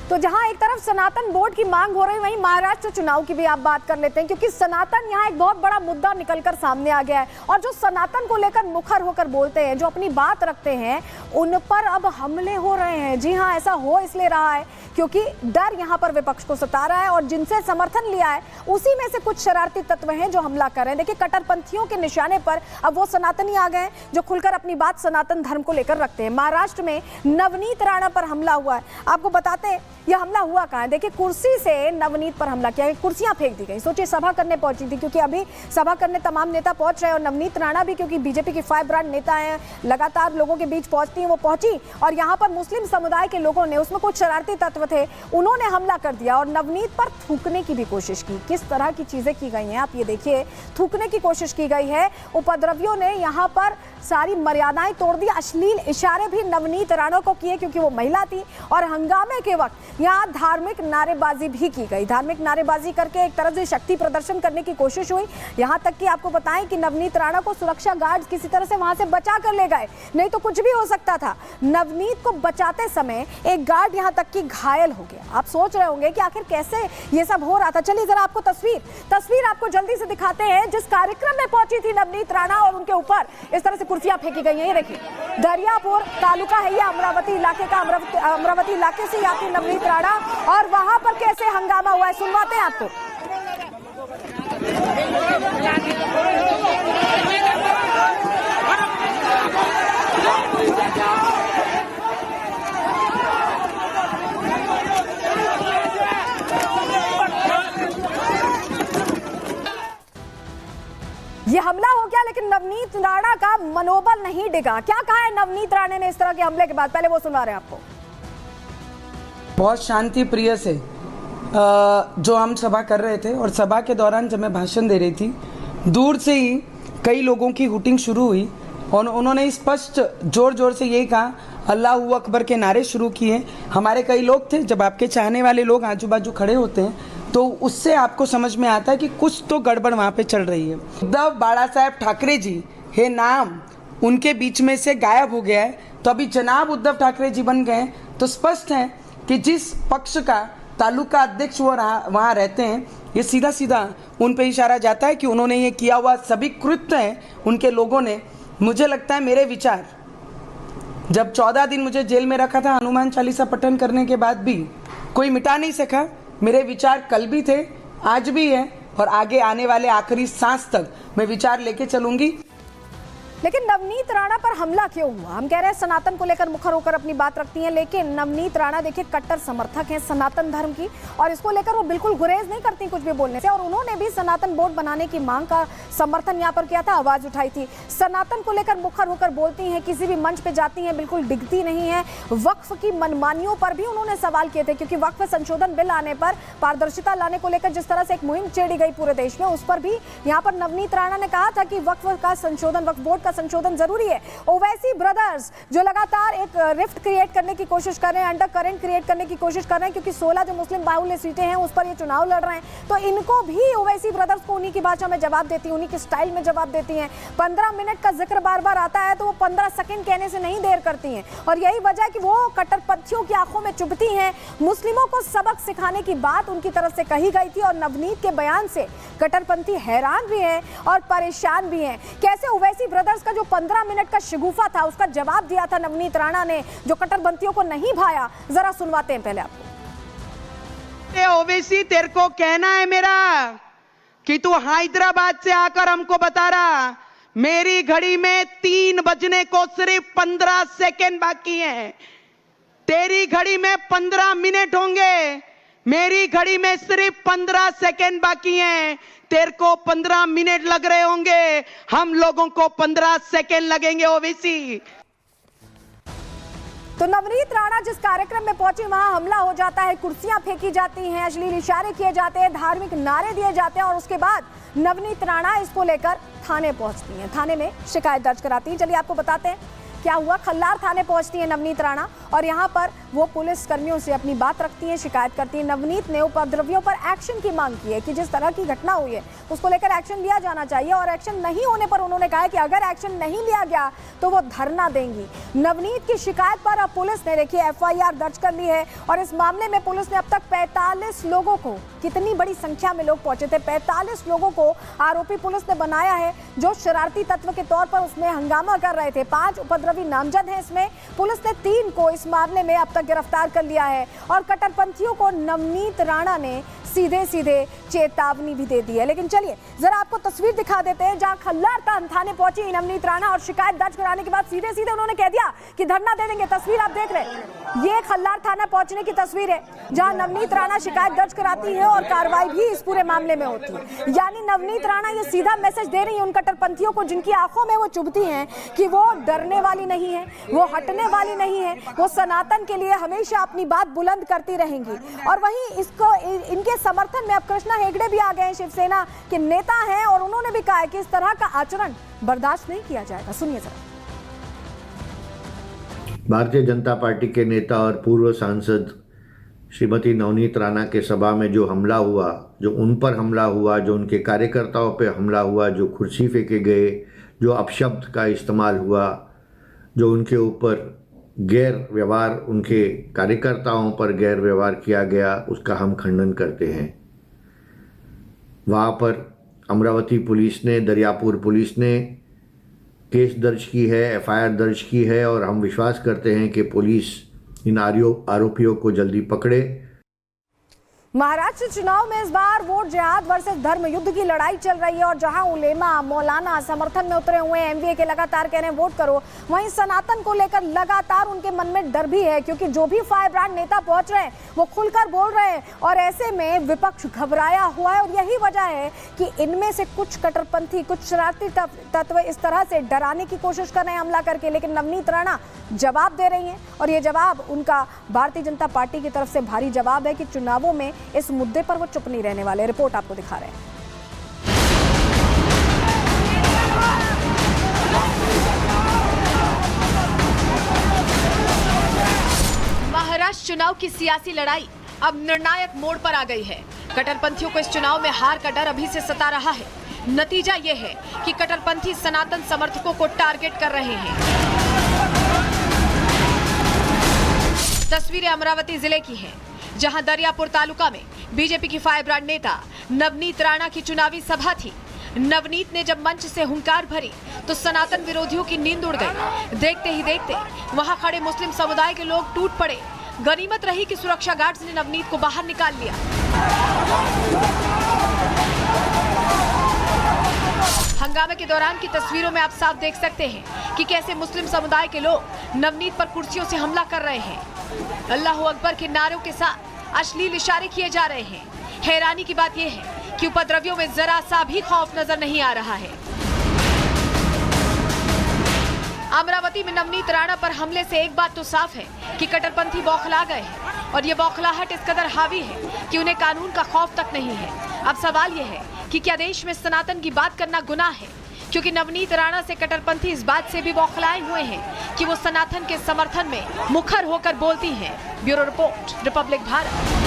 तो जहां एक तरफ सनातन बोर्ड की मांग हो रही, वहीं महाराष्ट्र चुनाव की भी आप बात कर लेते हैं, क्योंकि सनातन यहां एक बहुत बड़ा मुद्दा निकलकर सामने आ गया है। और जो सनातन को लेकर मुखर होकर बोलते हैं, जो अपनी बात रखते हैं, उन पर अब हमले हो रहे हैं। जी हां, ऐसा हो इसलिए रहा है क्योंकि डर यहां पर विपक्ष को सता रहा है और जिनसे समर्थन लिया है उसी में से कुछ शरारती तत्व हैं जो हमला कर रहे हैं। देखिए, कट्टरपंथियों के निशाने पर अब वो सनातनी आ गए हैं जो खुलकर अपनी बात सनातन धर्म को लेकर रखते हैं। महाराष्ट्र में नवनीत राणा पर हमला हुआ है। आपको बताते हैं यह हमला हुआ कहाँ है। देखिए, कुर्सी से नवनीत पर हमला किया, कुर्सियां फेंक दी गई। सोचिए, सभा करने पहुंची थी, क्योंकि अभी सभा करने तमाम नेता पहुंच रहे हैं और नवनीत राणा भी, क्योंकि बीजेपी की फायर ब्रांड नेता हैं, लगातार लोगों के बीच पहुंचती हैं, वो पहुंची और यहाँ पर मुस्लिम समुदाय के लोगों ने, उसमें कुछ शरारती तत्व थे, उन्होंने हमला कर दिया और नवनीत पर थूकने की भी कोशिश की। किस तरह की चीजें की गई हैं आप ये देखिए। थूकने की कोशिश की गई है, उपद्रवियों ने यहाँ पर सारी मर्यादाएं तोड़ दी, अश्लील इशारे भी नवनीत राणा को किए क्योंकि वो महिला थी और हंगामे के वक्त यहाँ धार्मिक नारेबाजी भी की गई। धार्मिक नारेबाजी करके एक तरफ से शक्ति प्रदर्शन करने की कोशिश हुई, यहाँ तक कि आपको बताएं कि नवनीत राणा को सुरक्षा गार्ड किसी तरह से वहां से बचा कर ले गए, नहीं तो कुछ भी हो सकता था। नवनीत को बचाते समय एक गार्ड यहाँ तक कि घायल हो गया। आप सोच रहे होंगे कि आखिर कैसे ये सब हो रहा था। चलिए जरा आपको तस्वीर आपको जल्दी से दिखाते हैं जिस कार्यक्रम में पहुंची थी नवनीत राणा और उनके ऊपर इस तरह से कुर्सियां फेंकी गई हैं। ये देखिए, दरियापुर तालुका है ये, अमरावती इलाके का, अमरावती इलाके से आती नवनीत राणा और वहां पर कैसे हंगामा हुआ है सुनवाते हैं आपको। ये हमला हो गया, लेकिन नवनीत राणा का मनोबल नहीं डिगा। क्या कहा है नवनीत राणा ने इस तरह के हमले के बाद, पहले वो सुना रहे हैं आपको। बहुत शांति प्रिय से जो हम सभा कर रहे थे और सभा के दौरान जब मैं भाषण दे रही थी, दूर से ही कई लोगों की हुटिंग शुरू हुई और उन्होंने स्पष्ट जोर जोर से यही कहा, अल्लाह अकबर के नारे शुरू किए। हमारे कई लोग थे, जब आपके चाहने वाले लोग आजू बाजू खड़े होते हैं तो उससे आपको समझ में आता है कि कुछ तो गड़बड़ वहाँ पे चल रही है। उद्धव बाला साहेब ठाकरे जी हे नाम उनके बीच में से गायब हो गया है, तो अभी जनाब उद्धव ठाकरे जी बन गए। तो स्पष्ट है कि जिस पक्ष का तालुका अध्यक्ष वो वहाँ रहते हैं, ये सीधा सीधा उन पे इशारा जाता है कि उन्होंने ये किया हुआ सभी कृत्य हैं उनके लोगों ने। मुझे लगता है मेरे विचार, जब 14 दिन मुझे जेल में रखा था हनुमान चालीसा पठन करने के बाद भी कोई मिटा नहीं सका। मेरे विचार कल भी थे, आज भी है और आगे आने वाले आखिरी सांस तक मैं विचार लेके चलूंगी। लेकिन नवनीत राणा पर हमला क्यों हुआ? हम कह रहे हैं सनातन को लेकर मुखर होकर अपनी बात रखती हैं, लेकिन नवनीत राणा देखिए कट्टर समर्थक हैं सनातन धर्म की और इसको लेकर वो बिल्कुल गुरेज नहीं करती कुछ भी बोलने से। और उन्होंने भी सनातन बोर्ड बनाने की मांग का समर्थन यहाँ पर किया था, आवाज उठाई थी। सनातन को लेकर मुखर होकर बोलती हैं, किसी भी मंच पे जाती हैं, बिल्कुल डिगती नहीं है। वक्फ की मनमानियों पर भी उन्होंने सवाल किए थे, क्योंकि वक्फ संशोधन बिल आने पर पारदर्शिता लाने को लेकर जिस तरह से एक मुहिम छेड़ी गई पूरे देश में, उस पर भी यहाँ पर नवनीत राणा ने कहा था कि वक्फ का संशोधन, वक्फ बोर्ड का संशोधन जरूरी है। ओवैसी ब्रदर्स जो लगातार एक रिफ्ट क्रिएट करने की कोशिश कर रहे हैं, अंडर करंट क्रिएट करने की कोशिश कर रहे हैं, क्योंकि 16 जो मुस्लिम बाहुल्य सीटें हैं उस पर ये चुनाव लड़ रहे हैं, तो इनको भी ओवैसी ब्रदर्स को उन्हीं की भाषा में जवाब देती हैं, उन्हीं की स्टाइल में जवाब देती हैं। 15 मिनट का जिक्र बार बार आता है तो वो 15 सेकंड कहने से नहीं देर करती हैं और यही वजह है कि वो कट्टरपंथियों की आंखों में चुभती हैं। मुस्लिमों को सबक सिखाने की बात उनकी तरफ से कही गई थी और नवनीत के बयान से कट्टरपंथी हैरान भी हैं और परेशान भी हैं। कैसे ओवैसी ब्रदर्स का जो 15 मिनट का शिगुफा था उसका जवाब दिया था नवनीत राणा ने, जो कट्टरपंथियों को नहीं भाया। जरा सुनवाते हैं पहले आपको। ओवैसी, तेरे को कहना है मेरा कि तू हैदराबाद से आकर हमको बता रहा, मेरी घड़ी में 3 बजने को सिर्फ 15 सेकेंड बाकी हैं, तेरी घड़ी में 15 मिनट होंगे, मेरी घड़ी में सिर्फ 15 सेकेंड बाकी हैं, तेरे को 15 मिनट लग रहे होंगे, हम लोगों को 15 सेकेंड लगेंगे। ओवैसी, तो नवनीत राणा जिस कार्यक्रम में पहुंची वहां हमला हो जाता है, कुर्सियां फेंकी जाती हैं, अश्लील इशारे किए जाते हैं, धार्मिक नारे दिए जाते हैं और उसके बाद नवनीत राणा इसको लेकर थाने पहुंचती हैं, थाने में शिकायत दर्ज कराती हैं। चलिए आपको बताते हैं क्या हुआ। खल्लार थाने पहुंचती है नवनीत राणा और यहाँ पर वो पुलिस कर्मियों से अपनी बात रखती हैं, शिकायत करती हैं। नवनीत ने उपद्रवियों पर एक्शन की मांग की है कि जिस तरह की घटना हुई है उसको लेकर एक्शन लिया जाना चाहिए, और एक्शन नहीं होने पर उन्होंने कहा है कि अगर एक्शन नहीं लिया गया तो वो धरना देंगी। नवनीत की शिकायत पर अब पुलिस ने देखिए FIR दर्ज कर ली है, और इस मामले में पुलिस ने अब तक 45 लोगों को, कितनी बड़ी संख्या में लोग पहुंचे थे, 45 लोगों को आरोपी पुलिस ने बनाया है जो शरारती तत्व के तौर पर उसमें हंगामा कर रहे थे। 5 उपद्रवी नामजद हैं इसमें। पुलिस ने 3 को इस मामले में अब तक गिरफ्तार कर लिया है, और कट्टरपंथियों को नवनीत राणा ने सीधे सीधे चेतावनी भी दे दी है। लेकिन चलिए जरा आपको तस्वीर दिखा देते हैं जहां खल्लार थाने पहुंची नवनीत राणा, और शिकायत दर्ज कराने के बाद सीधे सीधे उन्होंने कह दिया कि धरना दे देंगे। तस्वीर आप देख रहे हैं, ये खल्लार थाना पहुंचने की तस्वीर है जहां नवनीत राणा शिकायत दर्ज कराती है और कार्रवाई भी इस पूरे मामले में होती है। यानी नवनीत राणा ये सीधा मैसेज दे रही है उन कट्टरपंथियों को जिनकी आंखों में वो चुभती हैं कि वो डरने वाली नहीं है, वो हटने वाली नहीं है, वो सनातन के लिए हमेशा अपनी बात बुलंद करती रहेंगी। और वहीं इसको इनके समर्थन में अब कृष्णा हेगड़े भी आ गए हैं, शिवसेना के नेता हैं, और उन्होंने भी कहा है कि इस तरह का आचरण बर्दाश्त नहीं किया जाएगा। सुनिए जरा। भारतीय जनता पार्टी के नेता और पूर्व सांसद श्रीमती नवनीत राणा के सभा में जो हमला हुआ, जो उन पर हमला हुआ, जो उनके कार्यकर्ताओं पर हमला हुआ, जो कुर्सी फेंके गए, जो अपशब्द का इस्तेमाल हुआ, जो उनके ऊपर गैर व्यवहार, उनके कार्यकर्ताओं पर गैर व्यवहार किया गया, उसका हम खंडन करते हैं। वहाँ पर अमरावती पुलिस ने, दरियापुर पुलिस ने केस दर्ज की है, FIR दर्ज की है, और हम विश्वास करते हैं कि पुलिस इन आरोपियों को जल्दी पकड़े। महाराष्ट्र चुनाव में इस बार वोट जिहाद वर्सेस धर्म युद्ध की लड़ाई चल रही है, और जहां उलेमा मौलाना समर्थन में उतरे हुए हैं, MVA के लगातार कह रहे हैं वोट करो, वहीं सनातन को लेकर लगातार उनके मन में डर भी है, क्योंकि जो भी फायर ब्रांड नेता पहुंच रहे हैं वो खुलकर बोल रहे हैं, और ऐसे में विपक्ष घबराया हुआ है। और यही वजह है कि इनमें से कुछ कट्टरपंथी, कुछ शरारती तत्व इस तरह से डराने की कोशिश कर रहे हैं हमला करके, लेकिन नवनीत राणा जवाब दे रही हैं, और ये जवाब उनका भारतीय जनता पार्टी की तरफ से भारी जवाब है कि चुनावों में इस मुद्दे पर वो चुप नहीं रहने वाले। रिपोर्ट आपको दिखा रहे हैं। महाराष्ट्र चुनाव की सियासी लड़ाई अब निर्णायक मोड़ पर आ गई है। कट्टरपंथियों को इस चुनाव में हार का डर अभी से सता रहा है। नतीजा ये है कि कट्टरपंथी सनातन समर्थकों को टारगेट कर रहे हैं। तस्वीरें अमरावती जिले की हैं, जहां दरियापुर तालुका में बीजेपी की फायर ब्रांड नेता नवनीत राणा की चुनावी सभा थी। नवनीत ने जब मंच से हुंकार भरी तो सनातन विरोधियों की नींद उड़ गई। देखते ही देखते वहां खड़े मुस्लिम समुदाय के लोग टूट पड़े। गनीमत रही कि सुरक्षा गार्ड्स ने नवनीत को बाहर निकाल लिया। हंगामे के दौरान की तस्वीरों में आप साफ देख सकते हैं कि कैसे मुस्लिम समुदाय के लोग नवनीत पर कुर्सियों से हमला कर रहे हैं। अल्लाह अकबर के नारों के साथ अश्लील इशारे किए जा रहे हैं। हैरानी की बात यह है कि उपद्रवियों में जरा सा भी खौफ नजर नहीं आ रहा है। अमरावती में नवनीत राणा पर हमले से एक बात तो साफ है कि कट्टरपंथी बौखला गए हैं, और ये बौखलाहट इस कदर हावी है कि उन्हें कानून का खौफ तक नहीं है। अब सवाल यह है कि क्या देश में सनातन की बात करना गुनाह है, क्योंकि नवनीत राणा से कट्टरपंथी इस बात से भी बौखलाए हुए हैं कि वो सनातन के समर्थन में मुखर होकर बोलती हैं। Bureau report, Republic Bharat.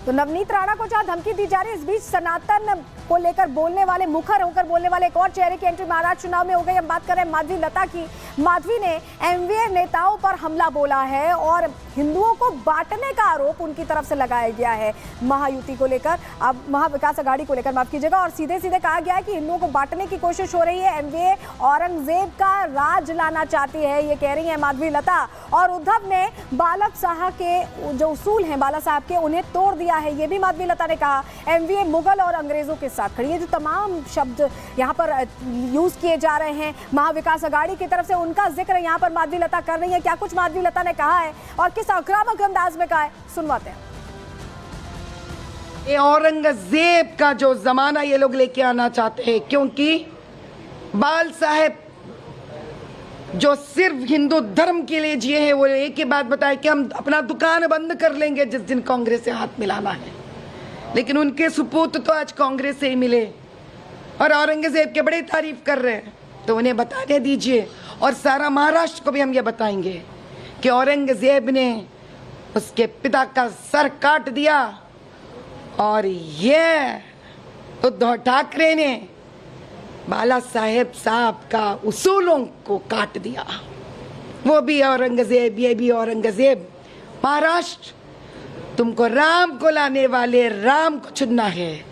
तो नवनीत राणा को जहां धमकी दी जा रही है, इस बीच सनातन को लेकर बोलने वाले, मुखर होकर बोलने वाले एक और चेहरे की एंट्री महाराष्ट्र चुनाव में हो गई। हम बात कर रहे हैं माधवी लता की। माधवी ने MVA नेताओं पर हमला बोला है, और हिंदुओं को बांटने का आरोप उनकी तरफ से लगाया गया है महायुति को लेकर, अब महाविकास अघाड़ी को लेकर, माफ कीजिएगा, और सीधे सीधे कहा गया है कि हिंदुओं को बांटने की कोशिश हो रही है। MVA औरंगजेब का राज लाना चाहती है, ये कह रही है माधवी लता। और उद्धव ने बालक साहब के जो उसूल हैं बाला साहब के, उन्हें तोड़ दिया है, ये भी माधवी लता ने कहा। MVA मुगल और अंग्रेजों के साथ खड़ी है। जो तमाम शब्द यहाँ पर यूज किए जा रहे हैं महाविकास अघाड़ी की तरफ से, उनका जिक्र यहाँ पर माधवी लता कर रही है। क्या कुछ माधवी लता ने कहा है और किस आक्रामक अंदाज में कहा है, सुनवाते हैं। ये औरंगजेब का जो जमाना ये लोग लेके आना चाहते हैं, क्योंकि बाल साहेब जो सिर्फ हिंदू धर्म के लिए जिए हैं, वो एक ही बात बताए कि हम अपना दुकान बंद कर लेंगे जिस दिन कांग्रेस से हाथ मिलाना है। लेकिन उनके सुपूत तो आज कांग्रेस से ही मिले और औरंगजेब के बड़े तारीफ कर रहे हैं। तो उन्हें बताने दीजिए, और सारा महाराष्ट्र को भी हम ये बताएंगे कि औरंगजेब ने उसके पिता का सर काट दिया और ये उद्धव ठाकरे ने बाला साहेब साहब का उसूलों को काट दिया। वो भी औरंगजेब, ये भी औरंगजेब। महाराष्ट्र, तुमको राम को लाने वाले राम को चुनना है।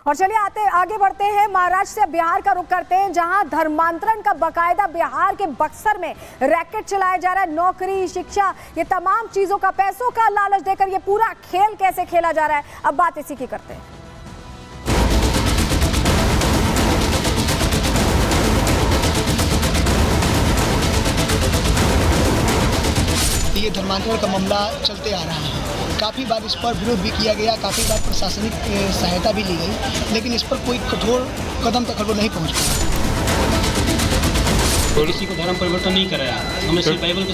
और चलिए आगे बढ़ते हैं, महाराष्ट्र से बिहार का रुख करते हैं, जहां धर्मांतरण का बकायदा बिहार के बक्सर में रैकेट चलाया जा रहा है। नौकरी, शिक्षा, ये तमाम चीजों का, पैसों का लालच देकर ये पूरा खेल कैसे खेला जा रहा है, अब बात इसी की करते हैं। ये धर्मांतरण का मामला चलते आ रहा है। काफ़ी बार इस पर विरोध भी किया गया, काफ़ी बार प्रशासनिक सहायता भी ली गई, लेकिन इस पर कोई कठोर कदम तक वो नहीं पहुंच पाया। किसी को धर्म परिवर्तन नहीं कराया, हमें सिर्फ बाइबल को